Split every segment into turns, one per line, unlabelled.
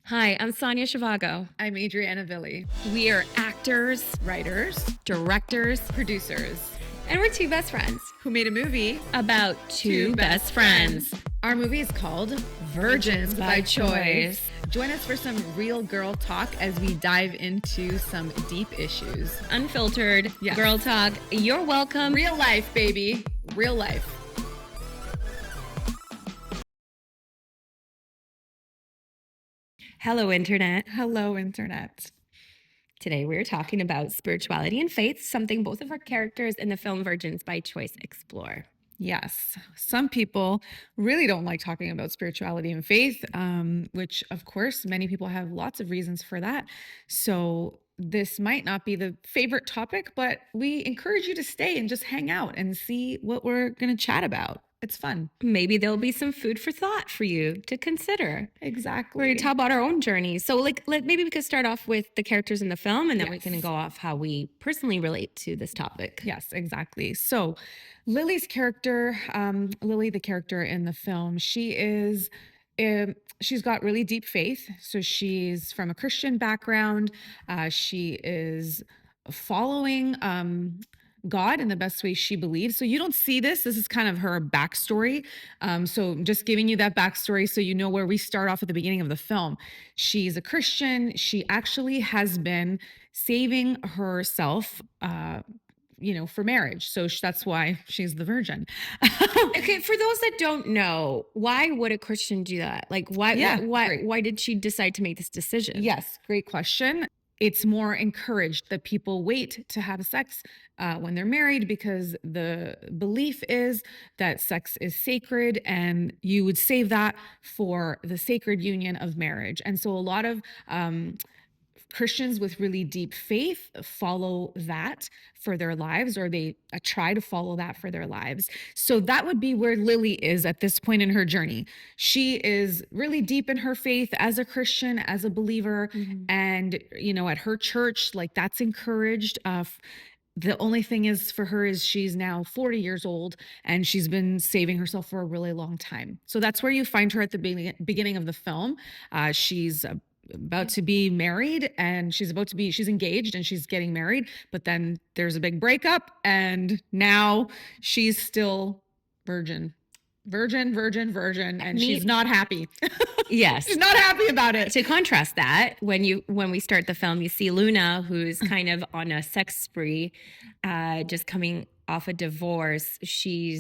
Hi, I'm Sonia Shivago.
I'm Adriana Villi.
We are actors,
Writers,
directors,
producers,
and we're two best friends
who made a movie
about two best friends.
Our movie is called Virgins by Choice. Join us for some real girl talk as we dive into some deep issues.
Unfiltered
Yes.
girl talk. You're welcome.
Real life, baby. Real life.
Hello, Internet.
Hello, Internet.
Today we're talking about spirituality and faith, something both of our characters in the film Virgins by Choice explore.
Yes, some people really don't like talking about spirituality and faith, which, of course, many people have lots of reasons for that. So, this might not be the favorite topic, but we encourage you to stay and just hang out and see what we're going to chat about. It's fun.
Maybe there'll be some food for thought for you to consider.
Exactly.
We're going to talk about our own journey. So, maybe we could start off with the characters in the film, and then we
Yes.
can go off how we personally relate to this topic.
Yes, exactly. So, Lily's character, Lily, the character in the film, she's got really deep faith. So she's from a Christian background. She is following God in the best way she believes. So you don't see this. This is kind of her backstory. So just giving you that backstory so you know where we start off at the beginning of the film. She's a Christian. She actually has been saving herself for marriage. So that's why she's the virgin.
Okay, for those that don't know, why would a Christian do that? Like, why did she decide to make this decision?
Yes, great question. It's more encouraged that people wait to have sex when they're married because the belief is that sex is sacred and you would save that for the sacred union of marriage. And so a lot of Christians with really deep faith follow that for their lives, or they try to follow that for their lives. So that would be where Lily is at this point in her journey. She is really deep in her faith as a Christian, as a believer. And, at her church, like that's encouraged. The only thing is for her is she's now 40 years old and she's been saving herself for a really long time. So that's where you find her at the beginning of the film. She's about to be married and she's engaged and she's getting married, but then there's a big breakup and now she's still virgin, and she's not happy.
Yes.
She's not happy about it.
To contrast that, when we start the film, you see Luna, who's kind of on a sex spree, just coming off a divorce. She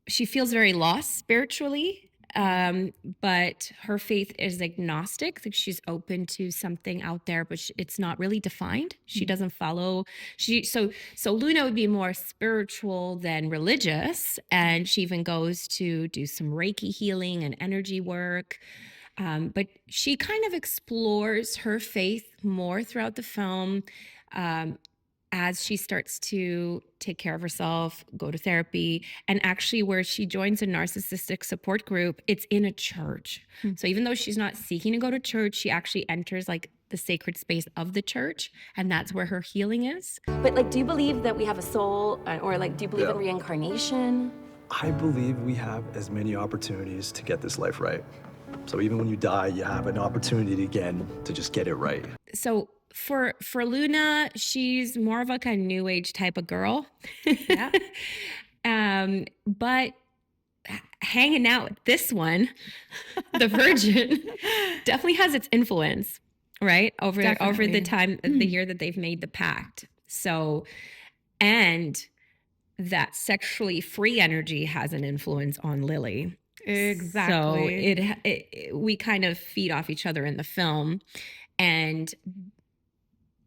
feels very lost spiritually. But her faith is agnostic. Like she's open to something out there, but it's not really defined. She doesn't follow. So Luna would be more spiritual than religious, and she even goes to do some Reiki healing and energy work. But she kind of explores her faith more throughout the film. As she starts to take care of herself, go to therapy, and actually where she joins a narcissistic support group, it's in a church. So even though she's not seeking to go to church, she actually enters like the sacred space of the church, and that's where her healing is.
But do you believe that we have a soul, or do you believe in reincarnation?
I believe we have as many opportunities to get this life right. So even when you die, you have an opportunity again to just get it right.
So for Luna, she's more of like a new age type of girl.
Yeah.
But hanging out with this one, the virgin, definitely has its influence, right? Over the time, the year that they've made the pact. So, and that sexually free energy has an influence on Lily.
Exactly.
So we kind of feed off each other in the film, and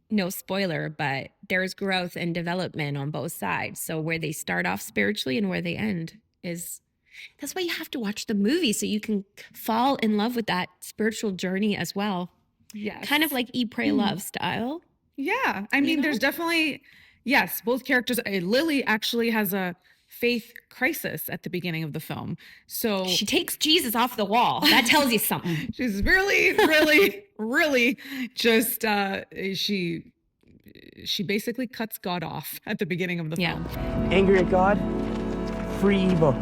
no spoiler, but there's growth and development on both sides. So where they start off spiritually and where they end that's why you have to watch the movie so you can fall in love with that spiritual journey as well.
Yes.
Kind of like Eat, Pray, Love style.
Yeah. I mean, there's definitely, yes, both characters. Lily actually has a faith crisis at the beginning of the film. So
she takes Jesus off the wall. That tells you something.
She's really just, she basically cuts God off at the beginning of the film.
Angry at God, free ebook.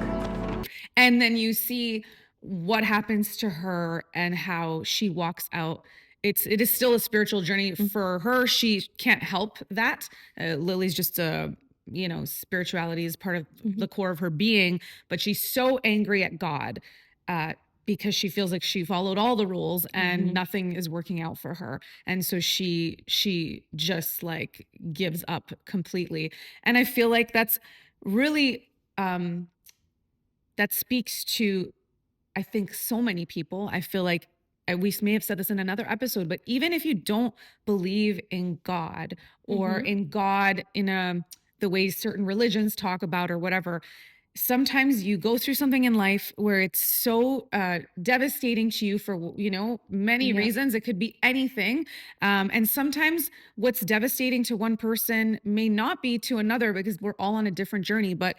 And then you see what happens to her and how she walks out. It is still a spiritual journey for her. She can't help that. Lily's just a, spirituality is part of the core of her being, but she's so angry at God uh, because she feels like she followed all the rules and nothing is working out for her. And so she just like gives up completely. And I feel like that's really that speaks to, I think, so many people. I feel like we may have said this in another episode, but even if you don't believe in God or in God in the way certain religions talk about or whatever, sometimes you go through something in life where it's so devastating to you for many reasons. It could be anything, and sometimes what's devastating to one person may not be to another, because we're all on a different journey. But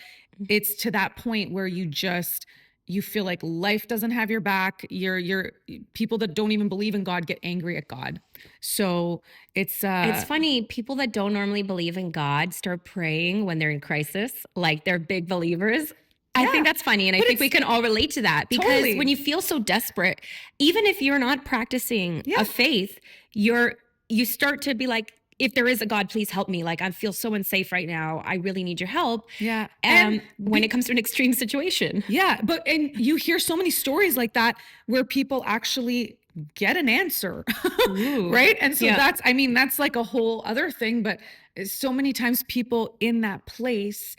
it's to that point where you feel like life doesn't have your back. You're people that don't even believe in God get angry at God. So it's
funny, people that don't normally believe in God start praying when they're in crisis, like they're big believers. I think that's funny. And I think we can all relate to that, because
Totally.
when you feel so desperate, even if you're not practicing a faith, you start to be like, if there is a God, please help me. Like, I feel so unsafe right now. I really need your help.
Yeah.
And when it comes to an extreme situation.
Yeah. And you hear so many stories like that where people actually get an answer. Right. And so that's like a whole other thing. But so many times people in that place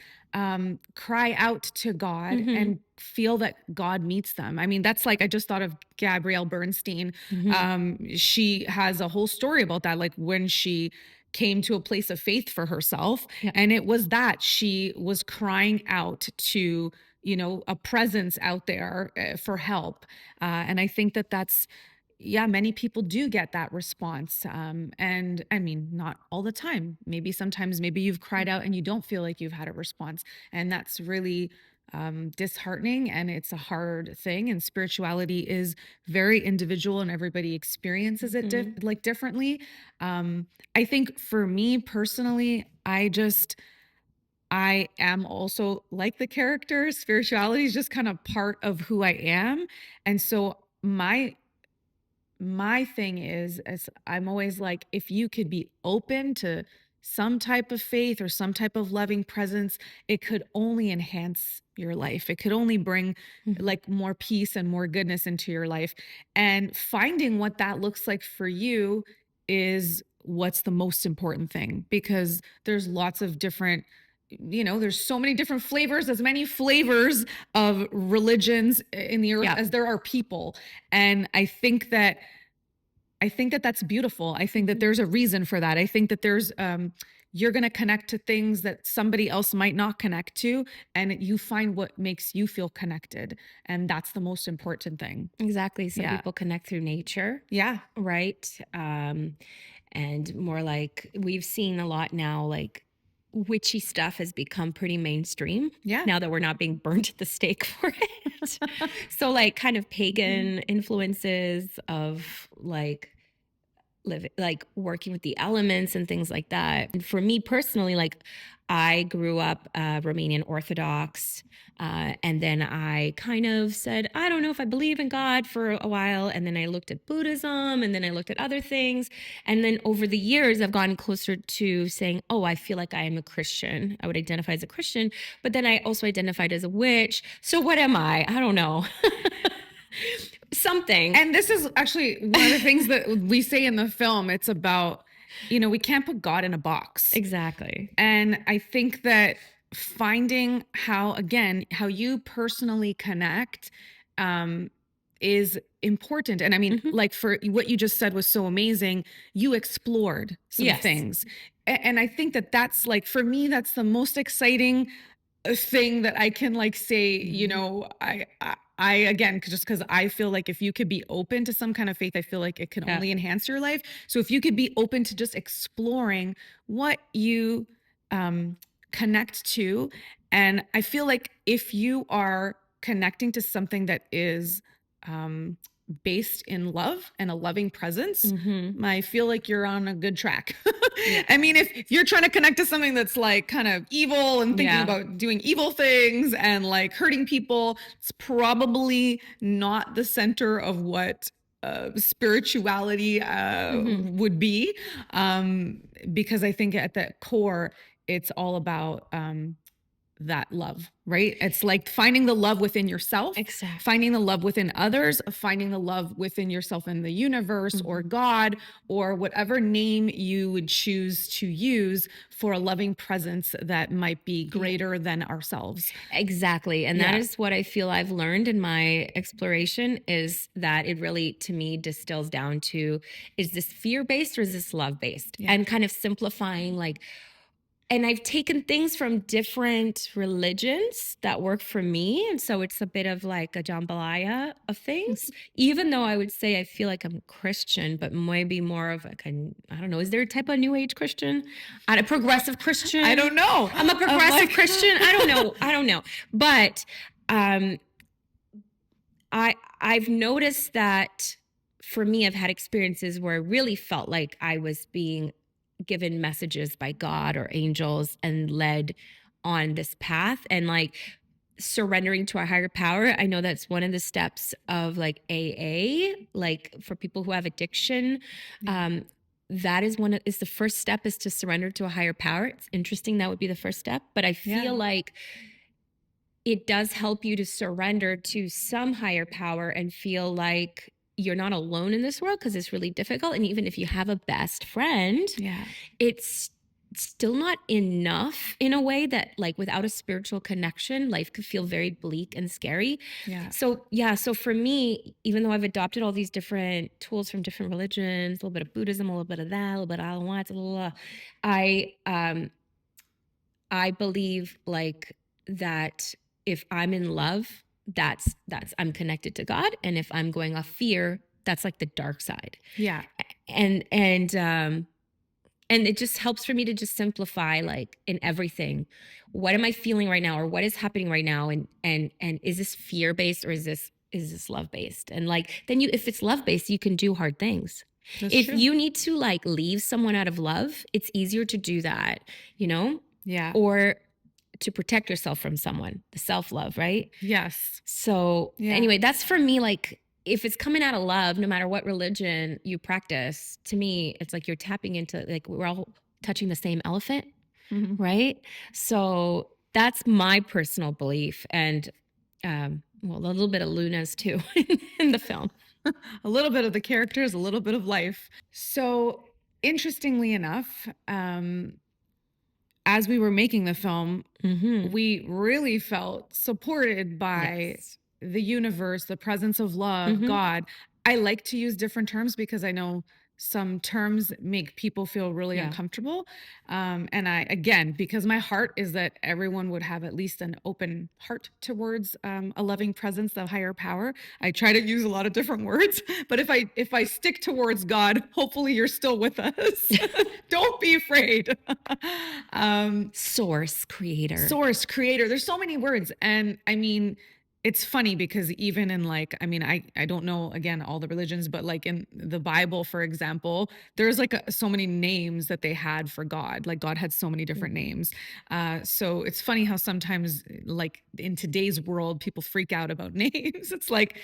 cry out to God and feel that God meets them. I mean, that's like, I just thought of Gabrielle Bernstein. She has a whole story about that, like when she came to a place of faith for herself. And it was that she was crying out to, a presence out there for help. And I think that that's, many people do get that response. And I mean, not all the time. Maybe sometimes, maybe you've cried out and you don't feel like you've had a response. And that's really disheartening, and it's a hard thing. And spirituality is very individual, and everybody experiences it differently. I think for me personally, I am also like the character. Spirituality is just kind of part of who I am. And so my thing is I'm always like, if you could be open to some type of faith or some type of loving presence, it could only enhance your life. It could only bring like more peace and more goodness into your life. And finding what that looks like for you is what's the most important thing, because there's lots of different, there's so many different flavors, as many flavors of religions in the earth as there are people. And I think that that's beautiful. I think that there's a reason for that. I think that there's you're going to connect to things that somebody else might not connect to, and you find what makes you feel connected, and that's the most important thing.
Exactly. Some people connect through nature.
Yeah.
Right. And more like, we've seen a lot now, like witchy stuff has become pretty mainstream.
Yeah.
Now that we're not being burnt at the stake for it. So like kind of pagan influences of like working with the elements and things like that. And for me personally, like I grew up Romanian Orthodox, and then I kind of said, I don't know if I believe in God for a while. And then I looked at Buddhism, and then I looked at other things. And then over the years, I've gotten closer to saying, oh, I feel like I am a Christian. I would identify as a Christian, but then I also identified as a witch. So what am I? I don't know. Something.
And this is actually one of the things that we say in the film. It's about, we can't put God in a box.
Exactly.
And I think that finding how you personally connect is important. And I mean, like for what you just said was so amazing. You explored some things. And I think that that's like, for me, that's the most exciting thing that I can like say, I again, just because I feel like if you could be open to some kind of faith, I feel like it can only enhance your life. So if you could be open to just exploring what you connect to, and I feel like if you are connecting to something that is based in love and a loving presence,
Mm-hmm.
I feel like you're on a good track.
Yeah.
I mean, if you're trying to connect to something that's like kind of evil and thinking
Yeah.
about doing evil things and like hurting people, it's probably not the center of what spirituality
Mm-hmm.
would be. Because I think at the core, it's all about that love, right? It's like finding the love within yourself,
Exactly.
finding the love within others, finding the love within yourself and the universe or God or whatever name you would choose to use for a loving presence that might be greater than ourselves.
Exactly. And that
Yeah.
is what I feel I've learned in my exploration, is that it really, to me, distills down to, is this fear-based or is this love-based?
Yeah.
And kind of simplifying, like, and I've taken things from different religions that work for me. And so it's a bit of like a jambalaya of things, even though I would say I feel like I'm Christian, but maybe more of like, I don't know, is there a type of new age Christian? A progressive Christian?
I don't know.
I'm a progressive Christian. I don't know. I don't know. But I've noticed that for me, I've had experiences where I really felt like I was being given messages by God or angels and led on this path, and like surrendering to a higher power. I know that's one of the steps of like AA, like for people who have addiction. That is is the first step, is to surrender to a higher power. It's interesting. That would be the first step. But I feel like it does help you to surrender to some higher power and feel like you're not alone in this world, because it's really difficult. And even if you have a best friend, it's still not enough, in a way that like without a spiritual connection, life could feel very bleak and scary. So for me, even though I've adopted all these different tools from different religions, a little bit of Buddhism, a little bit of that, a little bit of Alawat, I believe like that if I'm in love, that's I'm connected to God. And if I'm going off fear, that's like the dark side.
Yeah.
And it just helps for me to just simplify, like, in everything, what am I feeling right now, or what is happening right now, and is this fear based, or is this love based? And like, then if it's love based, you can do hard things. If
true.
you need to like leave someone out of love, it's easier to do that,
Yeah.
or to protect yourself from someone, the self-love, right?
Yes.
So anyway, that's for me, like, if it's coming out of love, no matter what religion you practice, to me, it's like you're tapping into, like, we're all touching the same elephant, right? So that's my personal belief. And, well, a little bit of Luna's too in the film.
A little bit of the characters, a little bit of life. So interestingly enough, as we were making the film, we really felt supported by the universe, the presence of love, God. I like to use different terms because I know some terms make people feel really uncomfortable. And again, because my heart is that everyone would have at least an open heart towards a loving presence, the higher power. I try to use a lot of different words, but if I stick towards God, hopefully you're still with us. Don't be afraid.
Source creator.
There's so many words. And I mean, it's funny because even in like, I mean, I don't know, again, all the religions, but like in the Bible, for example, there's like so many names that they had for God. Like God had so many different names. So it's funny how sometimes like in today's world, people freak out about names. It's like,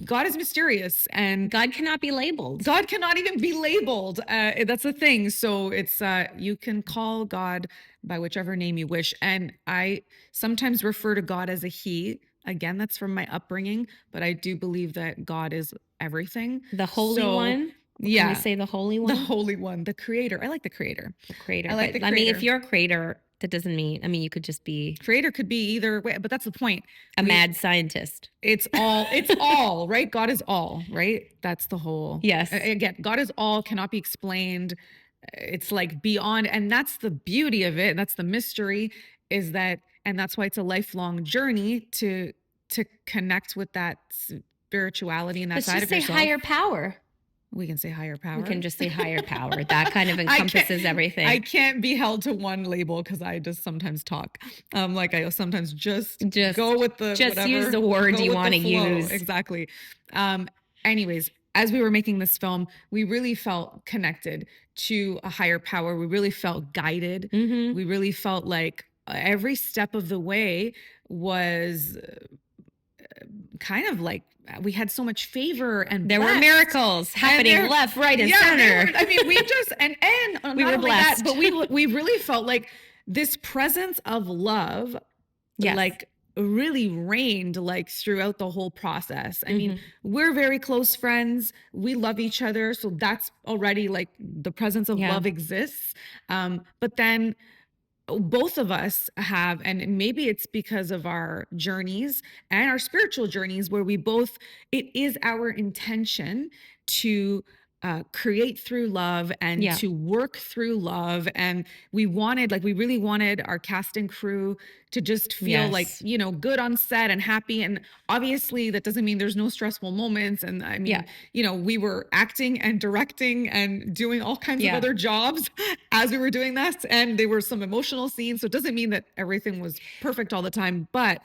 God is mysterious and
God cannot be labeled.
God cannot even be labeled. That's the thing. So it's, you can call God by whichever name you wish. And I sometimes refer to God as a he. Again, that's from my upbringing, but I do believe that God is everything.
The Holy One.
Yeah.
Can we say the Holy One?
The Holy One, the creator. I like the creator.
The creator.
I like the creator.
I mean, if you're a creator, that doesn't mean, I mean, you could just be.
Creator could be either way, but that's the point.
Mad scientist.
It's all, right? God is all, right? That's the whole.
Yes.
Again, God is all, cannot be explained. It's like beyond, and that's the beauty of it. That's the mystery, is that, and that's why it's a lifelong journey to connect with that spirituality and that side of yourself.
Let's just say higher power.
We can say higher power.
We can just say higher power. That kind of encompasses everything.
I can't be held to one label because I just sometimes talk. Like I sometimes just go with the
just
whatever,
use the word you want to use.
Exactly. anyways, as we were making this film, we really felt connected to a higher power. We really felt guided.
Mm-hmm.
We really felt like every step of the way was kind of like we had so much favor, and
There were miracles happening left, right, and center.
I mean, we just and
we were blessed.
But we really felt like this presence of love,
Yes.
like really reigned like throughout the whole process. I mean, we're very close friends. We love each other, so that's already like the presence of love exists. But then both of us have, and maybe it's because of our journeys and our spiritual journeys, where we both, it is our intention to create through love and to work through love. And we really wanted our cast and crew to just feel like, you know, good on set and happy. And obviously that doesn't mean there's no stressful moments. And I mean, you know, we were acting and directing and doing all kinds of other jobs as we were doing that. And there were some emotional scenes. So it doesn't mean that everything was perfect all the time, but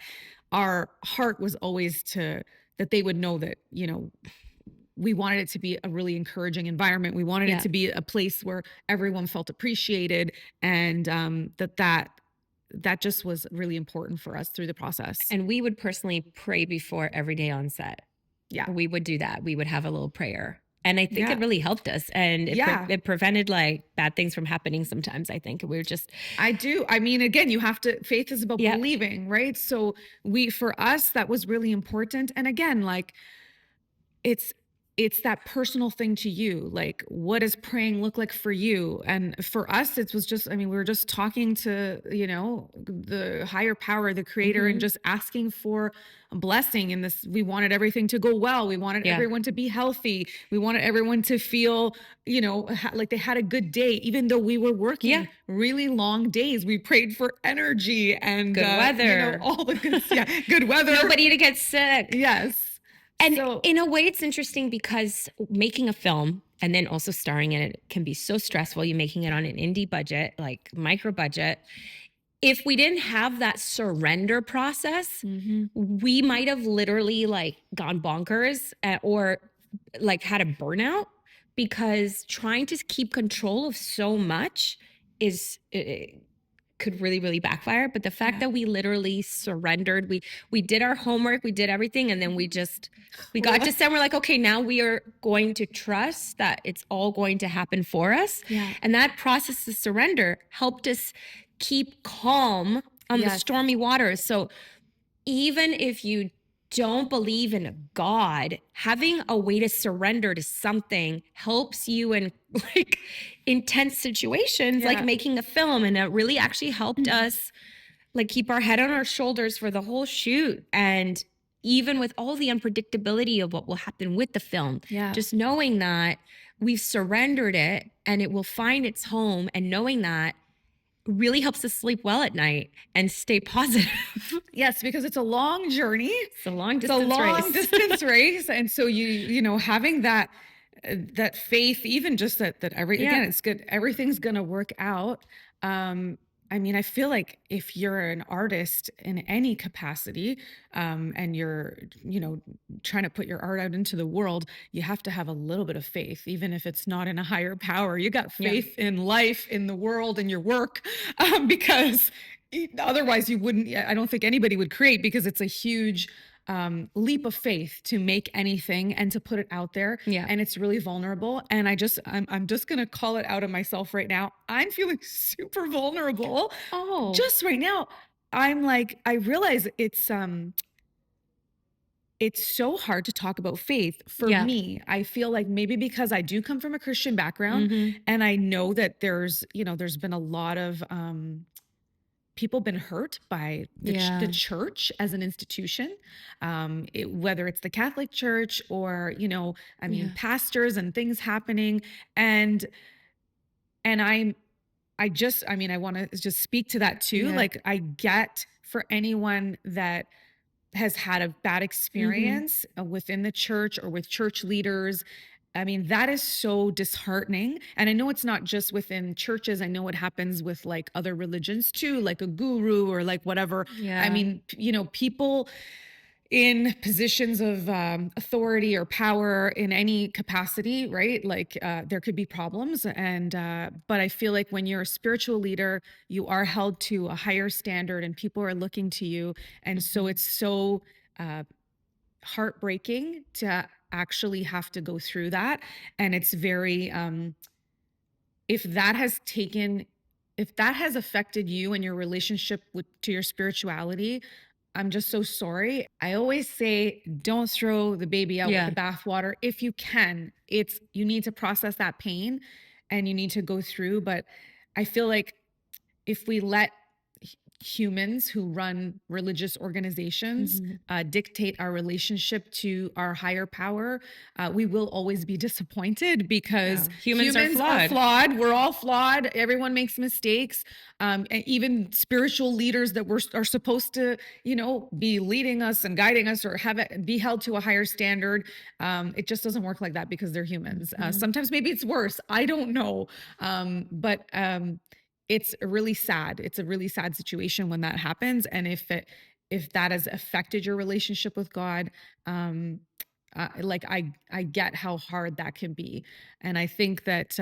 our heart was always that they would know that, you know, we wanted it to be a really encouraging environment. We wanted it to be a place where everyone felt appreciated, and that just was really important for us through the process.
And we would personally pray before every day on set.
Yeah.
We would do that. We would have a little prayer. And I think it really helped us, and it prevented like bad things from happening sometimes. I think we were just,
I mean, again, faith is about believing, right? So for us, that was really important. And again, like it's that personal thing to you. Like, what does praying look like for you? And for us, it was just, I mean, we were just talking to, you know, the higher power, the creator, and just asking for a blessing in this. We wanted everything to go well. We wanted everyone to be healthy. We wanted everyone to feel, you know, like they had a good day, even though we were working really long days. We prayed for energy and
good weather,
you know, all the good, good weather.
Nobody to get sick.
Yes.
And in a way, it's interesting because making a film and then also starring in it can be so stressful. You're making it on an indie budget, like micro budget. If we didn't have that surrender process, we might have literally like gone bonkers or like had a burnout, because trying to keep control of so much could really, really backfire. But the fact that we literally surrendered, we did our homework, we did everything. And then we got to set, we're like, okay, now we are going to trust that it's all going to happen for us. Yeah. And that process of surrender helped us keep calm on the stormy waters. So even if you don't believe in a God, having a way to surrender to something helps you in like intense situations, like making a film. And it really actually helped us like keep our head on our shoulders for the whole shoot. And even with all the unpredictability of what will happen with the film, just knowing that we've surrendered it and it will find its home, and knowing that really helps us sleep well at night and stay positive.
Yes, because it's a long journey.
It's a long distance race.
And so you know, having that faith, even just that again, it's good. Everything's going to work out. I mean, I feel like if you're an artist in any capacity, and you're, you know, trying to put your art out into the world, you have to have a little bit of faith, even if it's not in a higher power. You got faith in life, in the world, in your work, because otherwise you wouldn't, I don't think anybody would create, because it's a huge leap of faith to make anything and to put it out there. And it's really vulnerable. And I'm just going to call it out of myself right now. I'm feeling super vulnerable.
Oh,
just right now. I'm like, I realize it's so hard to talk about faith for me. I feel like maybe because I do come from a Christian background, and I know that there's been a lot of, people been hurt by the church as an institution, whether it's the Catholic Church or, you know, I mean, pastors and things happening. And I want to just speak to that too. Like, I get for anyone that has had a bad experience within the church or with church leaders. I mean, that is so disheartening. And I know it's not just within churches. I know it happens with like other religions too, like a guru or like whatever. I mean, you know, people, in positions of authority or power in any capacity, right? Like there could be problems, and but I feel like when you're a spiritual leader, you are held to a higher standard, and people are looking to you, and so it's so uh, heartbreaking to actually have to go through that, and it's very if that has taken if that has affected you and your relationship with to your spirituality, I'm just so sorry. I always say don't throw the baby out with
Yeah.
the bathwater if you can. It's you need to process that pain and you need to go through, but I feel like if we let humans who run religious organizations
Mhm.
dictate our relationship to our higher power, we will always be disappointed because
Yeah. Humans are flawed.
flawed. We're all flawed. Everyone makes mistakes. And even spiritual leaders that are supposed to, be leading us and guiding us or have it be held to a higher standard. It just doesn't work like that because they're humans.
Mhm.
Sometimes maybe it's worse. I don't know. But it's really sad. It's a really sad situation when that happens. And if that has affected your relationship with God, like I get how hard that can be. And I think that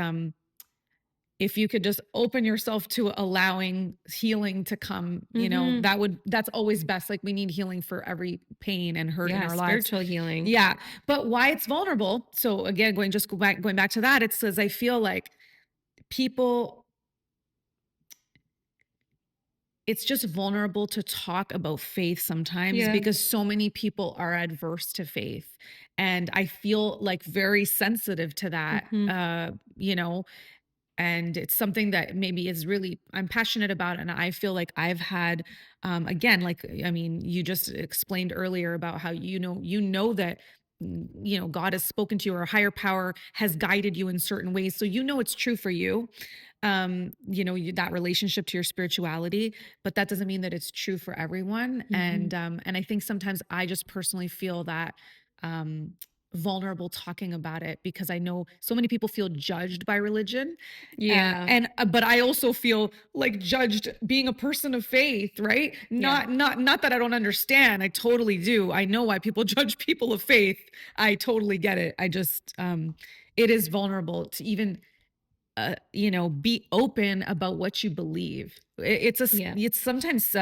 if you could just open yourself to allowing healing to come,
Mhm.
that's always best. Like we need healing for every pain and hurt in
Yeah,
our lives.
spiritual healing.
Yeah. But why it's vulnerable. So again, going back to that, it says I feel like people it's just vulnerable to talk about faith sometimes
Yeah.
because so many people are adverse to faith. And I feel like very sensitive to that,
Mhm.
and it's something that maybe is really I'm passionate about. And I feel like I've had, again, like, I mean, you just explained earlier about how, that, God has spoken to you or a higher power has guided you in certain ways. So, it's true for you, that relationship to your spirituality, but that doesn't mean that it's true for everyone.
Mhm.
And I think sometimes I just personally feel that um vulnerable talking about it because I know so many people feel judged by religion.
Yeah.
And but I also feel like judged being a person of faith, right?
Yeah.
Not that I don't understand. I totally do. I know why people judge people of faith. I totally get it. I just it is vulnerable to even be open about what you believe.
Yeah.
It's sometimes,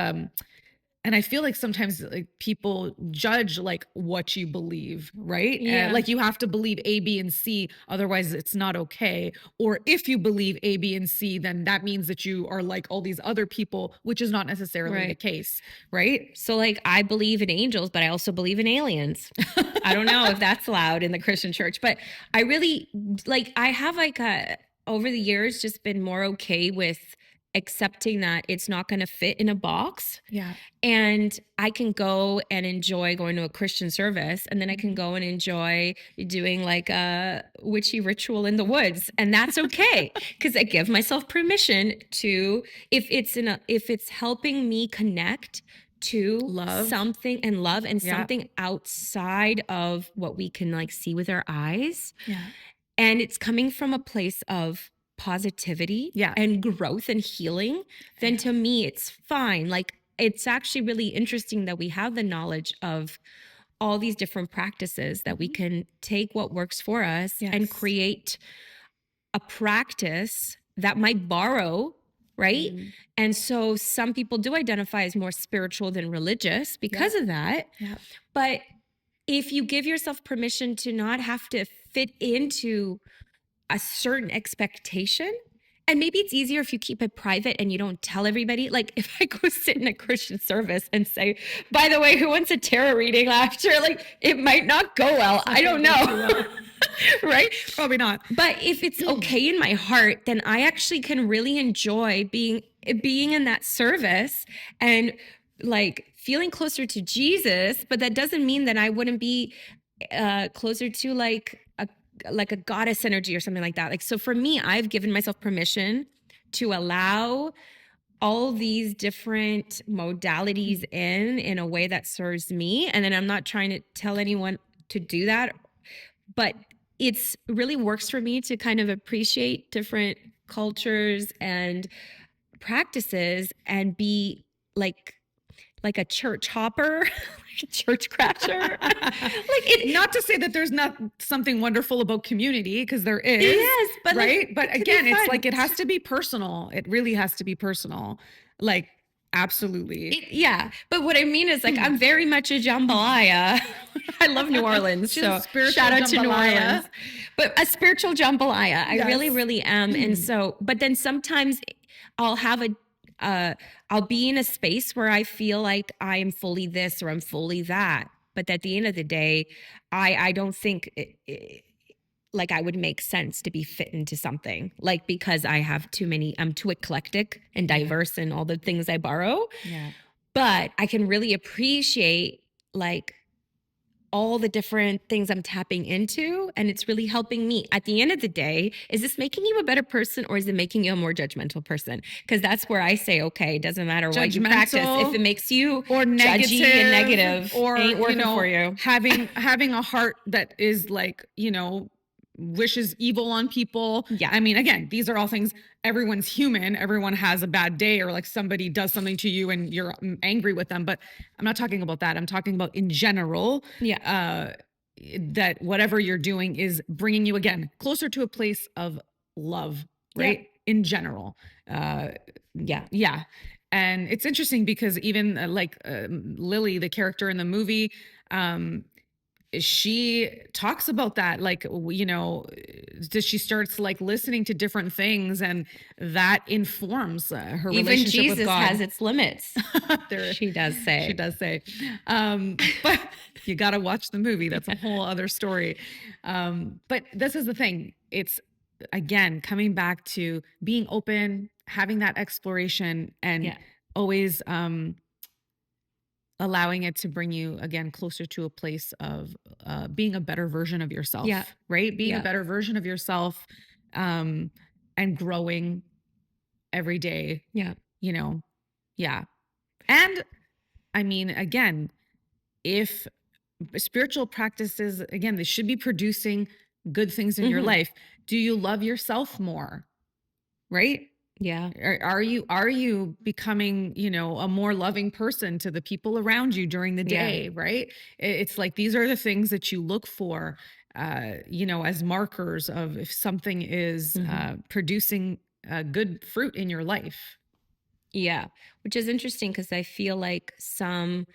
and I feel like sometimes like people judge like what you believe, right?
Yeah.
Like you have to believe A, B, and C, otherwise it's not okay. Or if you believe A, B, and C, then that means that you are like all these other people, which is not necessarily the
Right.
case, right?
So like I believe in angels, but I also believe in aliens. I don't know if that's allowed in the Christian church, but I really like I have like a over the years just been more okay with accepting that it's not going to fit in a box.
Yeah.
And I can go and enjoy going to a Christian service, and then I can
Mhm.
go and enjoy doing like a witchy ritual in the woods, and that's okay because I give myself permission to if it's helping me connect to
Love.
something and love and
Yeah.
something outside of what we can like see with our eyes,
Yeah.
and it's coming from a place of positivity
Yeah.
and growth and healing, then
Yeah.
to me it's fine. Like it's actually really interesting that we have the knowledge of all these different practices that we
Mhm.
can take what works for us and
Yes.
create a practice that might borrow, right?
Mhm.
And so some people do identify as more spiritual than religious because of that.
Yeah.
But if you give yourself permission to not have to fit into a certain expectation, and maybe it's easier if you keep it private and you don't tell everybody. Like if I go sit in a Christian service and say, by the way, who wants a tarot reading after? Like it might not go well. I don't know. Right?
Probably not.
But if it's okay in my heart, then I actually can really enjoy being in that service and like feeling closer to Jesus. But that doesn't mean that I wouldn't be closer to like a goddess energy or something like that. Like so for me, I've given myself permission to allow all these different modalities in a way that serves me, and then I'm not trying to tell anyone to do that, but it's really works for me to kind of appreciate different cultures and practices and be like a church hopper. church crasher. Like it,
Not to say that there's not something wonderful about community, because there is.
Yes, but like,
right. But
it could be
again, it's
fun.
like it has to be personal. It really has to be personal. Like, absolutely.
Yeah, but what I mean is like I'm very much a jambalaya. I love New Orleans,
She's
so
a spiritual
shout out to New
jambalaya.
Orleans. But a spiritual jambalaya, I really,
Yes.
really am. And so, but then sometimes I'll have I'll be in a space where I feel like I am fully this or I'm fully that. But at the end of the day, I don't think like I would make sense to be fit into something, like because I have I'm too eclectic and diverse in all the things I borrow.
Yeah.
But I can really appreciate like all the different things I'm tapping into, and it's really helping me. At the end of the day, is this making you a better person or is it making you a more judgmental person? Because that's where I say, okay, it doesn't matter what you practice. If it makes you
or
judgy and negative,
or
ain't working for you.
having a heart that is like, wishes evil on people.
Yeah.
I mean, again, these are all things. Everyone's human. Everyone has a bad day, or like somebody does something to you and you're angry with them. But I'm not talking about that. I'm talking about in general.
Yeah.
That whatever you're doing is bringing you again closer to a place of love, right?
Yeah.
In general. Yeah. And it's interesting because even Lily, the character in the movie, she talks about that, like, she starts like listening to different things, and that informs her
Even
relationship
Jesus
with God.
has its limits. She does say.
She does say. But you got to watch the movie. That's a whole other story. But this is the thing. It's, again, coming back to being open, having that exploration, and always allowing it to bring you again closer to a place of being a better version of yourself. Right? Being a better version of yourself, and growing every day. Yeah. And I mean, again, if spiritual practices, again, they should be producing good things in your life. Do you love yourself more? Right?
Yeah.
Are you becoming, a more loving person to the people around you during the day, right? It's like, these are the things that you look for, as markers of if something is producing good fruit in your life.
Yeah. Which is interesting because I feel like some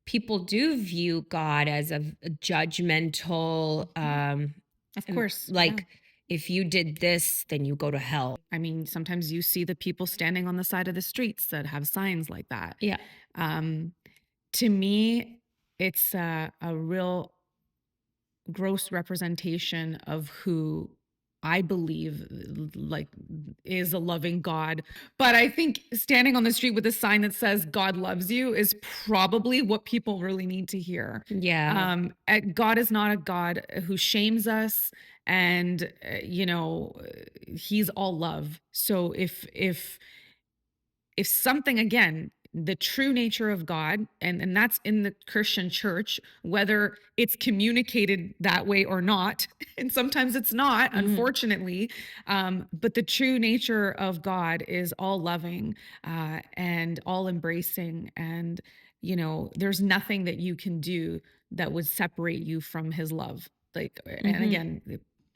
people do view God as a judgmental,
Of course.
like if you did this, then you go to hell.
I mean, sometimes you see the people standing on the side of the streets that have signs like that.
Yeah.
To me, it's a real gross representation of who I believe like is a loving God. But I think standing on the street with a sign that says God loves you is probably what people really need to hear.
Yeah.
God is not a God who shames us, and he's all love. So if something, again, the true nature of God, and that's in the Christian church, whether it's communicated that way or not, and sometimes it's not, unfortunately, but the true nature of God is all loving, and all embracing, and there's nothing that you can do that would separate you from his love. Like, and again,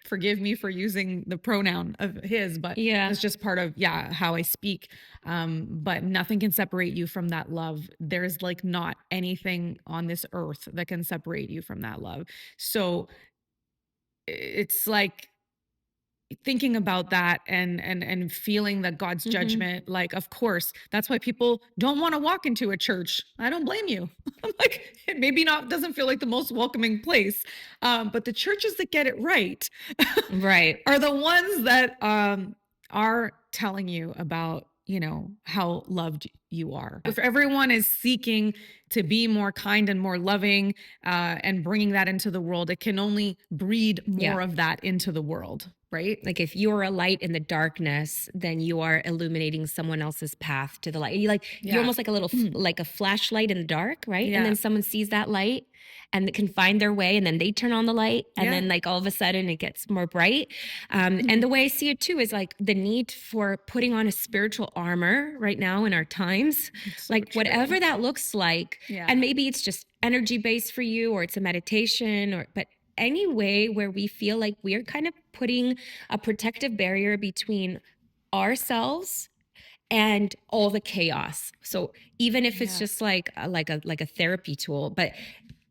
forgive me for using the pronoun of his, but that's just part of how I speak. But nothing can separate you from that love. There's like not anything on this earth that can separate you from that love. So it's like thinking about that and feeling that God's judgment, like, of course, that's why people don't want to walk into a church. I don't blame you. Like, it maybe not doesn't feel like the most welcoming place, but the churches that get it right, are the ones that are telling you about how loved you are. If everyone is seeking to be more kind and more loving, and bringing that into the world, it can only breed more of that into the world. Right?
Like if you're a light in the darkness, then you are illuminating someone else's path to the light. You're almost like a little, like a flashlight in the dark, right? And then someone sees that light and can find their way, and then they turn on the light, and then like all of a sudden it gets more bright. And the way I see it too is like the need for putting on a spiritual armor right now in our times, like whatever that looks like. And maybe it's just energy based for you, or it's a meditation, but any way where we feel like we're kind of putting a protective barrier between ourselves and all the chaos. So even if it's just like a therapy tool, but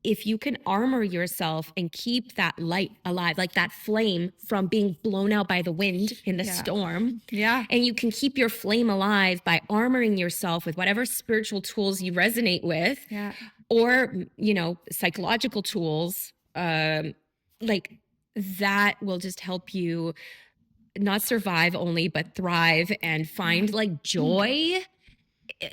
if you can armor yourself and keep that light alive, like that flame from being blown out by the wind in the storm.
Yeah.
And you can keep your flame alive by armoring yourself with whatever spiritual tools you resonate with, or, psychological tools, like that will just help you not survive only, but thrive and find like joy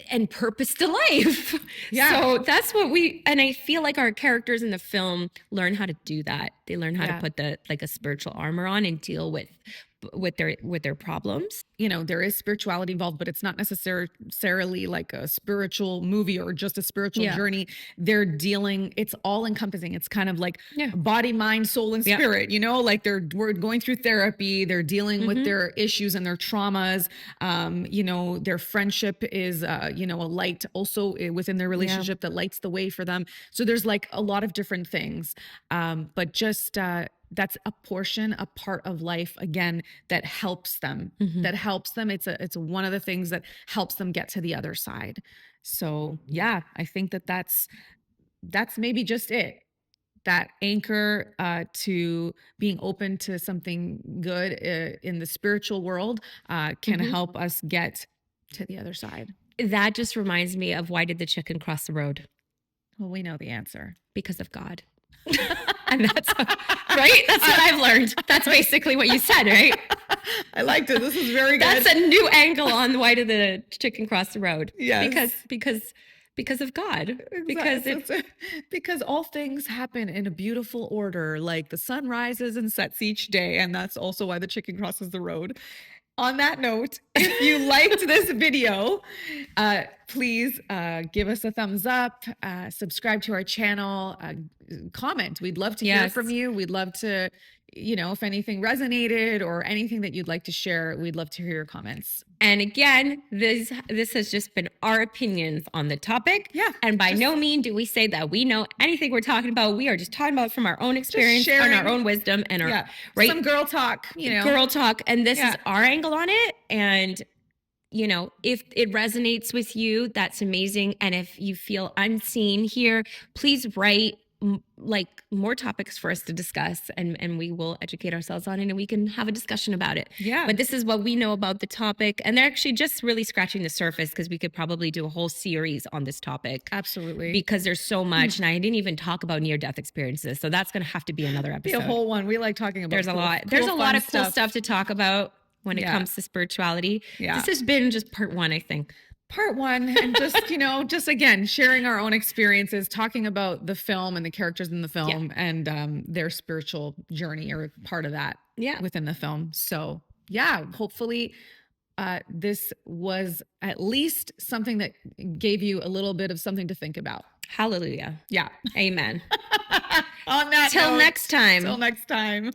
and purpose to life. So that's what and I feel like our characters in the film learn how to do that. They learn how to put a spiritual armor on and deal with their problems.
There is spirituality involved, but it's not necessarily like a spiritual movie or just a spiritual journey. It's all encompassing. It's kind of like body, mind, soul, and spirit, like we're going through therapy. They're dealing with their issues and their traumas. Their friendship is, a light also within their relationship that lights the way for them. So there's like a lot of different things. But just, that's a part of life, again, that helps them, It's one of the things that helps them get to the other side. So I think that's maybe just it. That anchor to being open to something good in the spiritual world can help us get to the other side.
That just reminds me of, why did the chicken cross the road?
Well, we know the answer.
Because of God. And that's right. That's what I've learned. That's basically what you said, right?
I liked it. This is very good.
That's a new angle on why did the chicken cross the road?
Yes.
Because of God.
Because all things happen in a beautiful order. Like the sun rises and sets each day, and that's also why the chicken crosses the road. On that note, if you liked this video, please give us a thumbs up, subscribe to our channel, comment. We'd love to hear from you. We'd love to, if anything resonated or anything that you'd like to share, we'd love to hear your comments.
And again, this has just been our opinions on the topic.
Yeah.
And by no means do we say that we know anything we're talking about. We are just talking about from our own experience and our own wisdom and our
some girl talk,
girl talk. And this is our angle on it. And if it resonates with you, that's amazing. And if you feel unseen here, please write more topics for us to discuss, and we will educate ourselves on it, and we can have a discussion about it. But this is what we know about the topic, and they're actually just really scratching the surface, because we could probably do a whole series on this topic.
Absolutely.
Because there's so much, and I didn't even talk about near-death experiences, so that's going to have to be another episode.
Be a whole one. We like talking about
There's a lot of cool stuff to talk about when it comes to spirituality. This has been just part one, I think.
Part one, and just, just again, sharing our own experiences, talking about the film and the characters in the film and their spiritual journey, or part of that within the film. So hopefully this was at least something that gave you a little bit of something to think about.
Hallelujah.
Yeah.
Amen.
On that
Till
note,
next time.
Till next time.